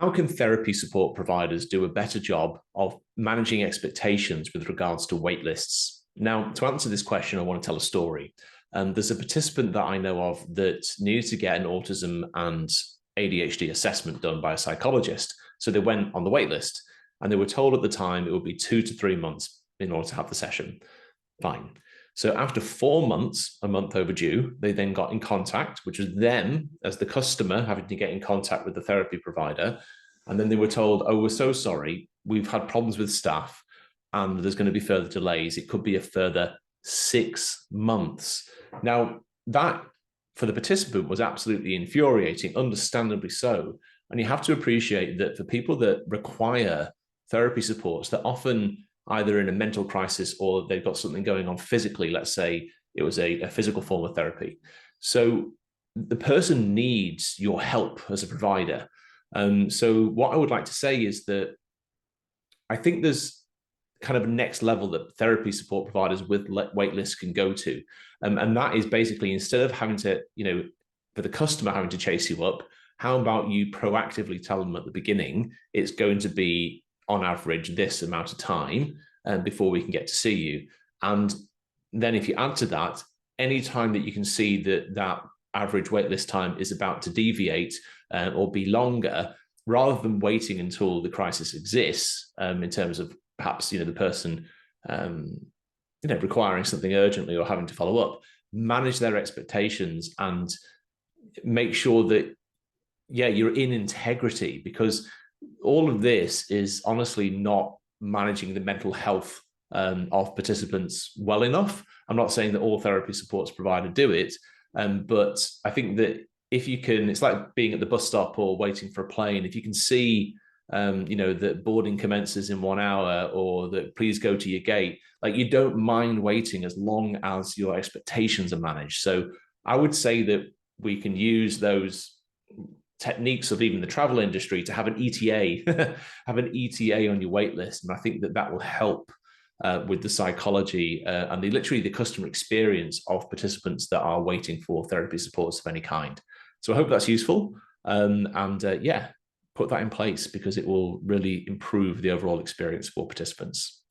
How can therapy support providers do a better job of managing expectations with regards to wait lists? Now, to answer this question, I want to tell a story. There's a participant that I know of that needed to get an autism and ADHD assessment done by a psychologist. So they went on the wait list and they were told at the time it would be 2 to 3 months in order to have the session. Fine. So after 4 months, a month overdue, they then got in contact, which was them as the customer having to get in contact with the therapy provider. And then they were told, oh, we're so sorry. We've had problems with staff and there's going to be further delays. It could be a further 6 months. Now, that for the participant was absolutely infuriating, understandably so. And you have to appreciate that for people that require therapy supports, they're often either in a mental crisis or they've got something going on physically. Let's say it was a physical form of therapy. So the person needs your help as a provider. So what I would like to say is that I think there's kind of a next level that therapy support providers with waitlists can go to. And that is basically, instead of having to, for the customer having to chase you up, how about you proactively tell them at the beginning, it's going to be on average this amount of time before we can get to see you. And then if you add to that, any time that you can see that average waitlist time is about to deviate or be longer, rather than waiting until the crisis exists, in terms of perhaps the person requiring something urgently or having to follow up, manage their expectations and make sure that you're in integrity, because all of this is honestly not managing the mental health of participants well enough. I'm not saying that all therapy supports providers do it, but I think that if you can, it's like being at the bus stop or waiting for a plane. If you can see, that boarding commences in 1 hour, or that please go to your gate, like you don't mind waiting as long as your expectations are managed. So I would say that we can use those techniques of even the travel industry to have an ETA, have an ETA on your wait list. And I think that will help with the psychology and literally the customer experience of participants that are waiting for therapy supports of any kind. So I hope that's useful. Put that in place, because it will really improve the overall experience for participants.